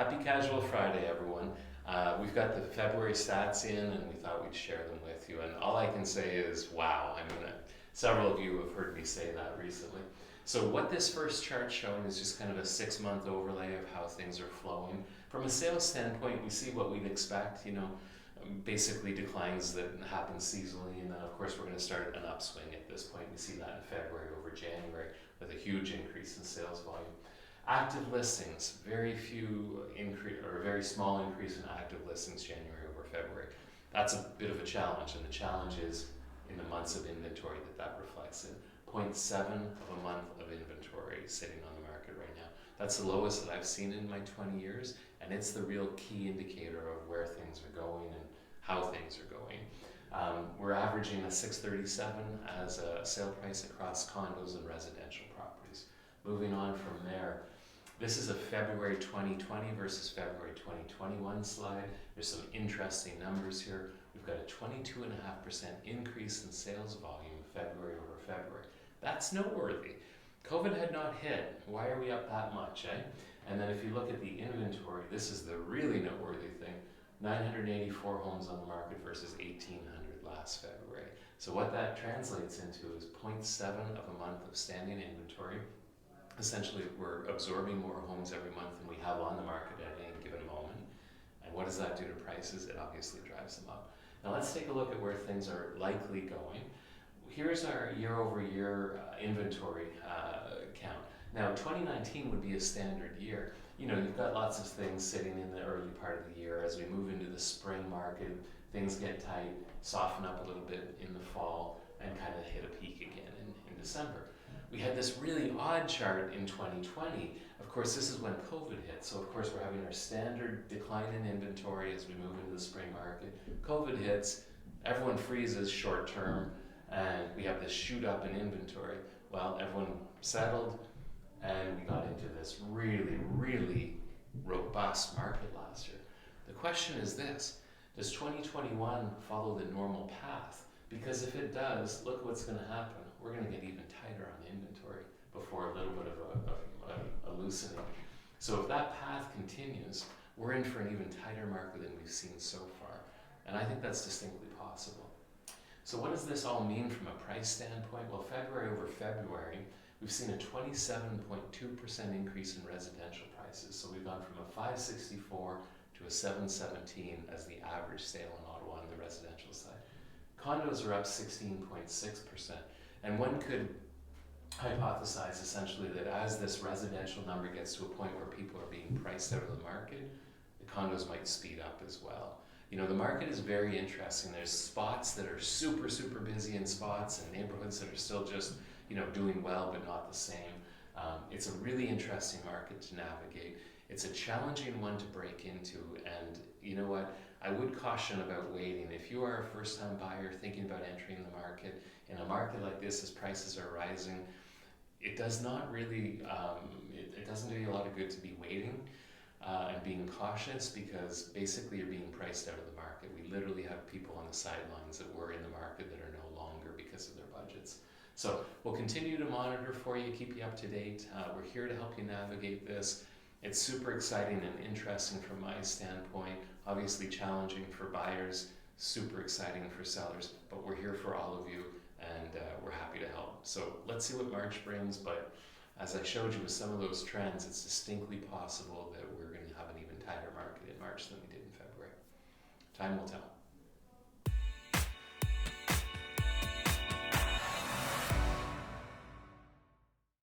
Happy Casual Friday, everyone. We've got the February stats in, and we thought we'd share them with you. And all I can say is, wow. Several of you have heard me say that recently. So what this first chart's showing is just kind of a 6-month overlay of how things are flowing. From a sales standpoint, we see what we'd expect, basically declines that happen seasonally. And then, of course, we're going to start an upswing at this point. We see that in February over January with a huge increase in sales volume. Active listings, very small increase in active listings January over February. That's a bit of a challenge, and the challenge is in the months of inventory that reflects in. 0.7 of a month of inventory sitting on the market right now. That's the lowest that I've seen in my 20 years, and it's the real key indicator of where things are going and how things are going. We're averaging a 637 as a sale price across condos and residential properties. Moving on from there, this is a February 2020 versus February 2021 slide. There's some interesting numbers here. We've got a 22.5% increase in sales volume February over February. That's noteworthy. COVID had not hit. Why are we up that much, eh? And then if you look at the inventory, this is the really noteworthy thing. 984 homes on the market versus 1,800 last February. So what that translates into is 0.7 of a month of standing inventory. Essentially, we're absorbing more homes every month than we have on the market at any given moment. And what does that do to prices? It obviously drives them up. Now let's take a look at where things are likely going. Here's our year-over-year inventory count. Now 2019 would be a standard year. You've got lots of things sitting in the early part of the year. As we move into the spring market, things get tight, soften up a little bit in the fall, and kind of hit a peak again in December. We had this really odd chart in 2020. Of course, this is when COVID hit. So of course, we're having our standard decline in inventory as we move into the spring market. COVID hits, everyone freezes short term, and we have this shoot up in inventory. Well, everyone settled, and we got into this really, really robust market last year. The question is this: does 2021 follow the normal path? Because if it does, look what's going to happen. We're going to get even tighter on inventory before a little bit of a loosening. So if that path continues, we're in for an even tighter market than we've seen so far. And I think that's distinctly possible. So what does this all mean from a price standpoint? Well, February over February, we've seen a 27.2% increase in residential prices. So we've gone from a 564 to a 717 as the average sale in Ottawa on the residential side. Condos are up 16.6%. And one could hypothesize essentially that as this residential number gets to a point where people are being priced out of the market, the condos might speed up as well. The market is very interesting. There's spots that are super, super busy in spots and neighborhoods that are still just, doing well but not the same. It's a really interesting market to navigate. It's a challenging one to break into, and you know what? I would caution about waiting. If you are a first-time buyer thinking about entering the market, in a market like this, as prices are rising, it does not really, it doesn't do you a lot of good to be waiting and being cautious, because basically you're being priced out of the market. We literally have people on the sidelines that were in the market that are no longer because of their budgets. So we'll continue to monitor for you, keep you up to date. We're here to help you navigate this. It's super exciting and interesting from my standpoint, obviously challenging for buyers, super exciting for sellers, but we're here for all of you, and we're happy to help. So let's see what March brings, but as I showed you with some of those trends, it's distinctly possible that we're going to have an even tighter market in March than we did in February. Time will tell.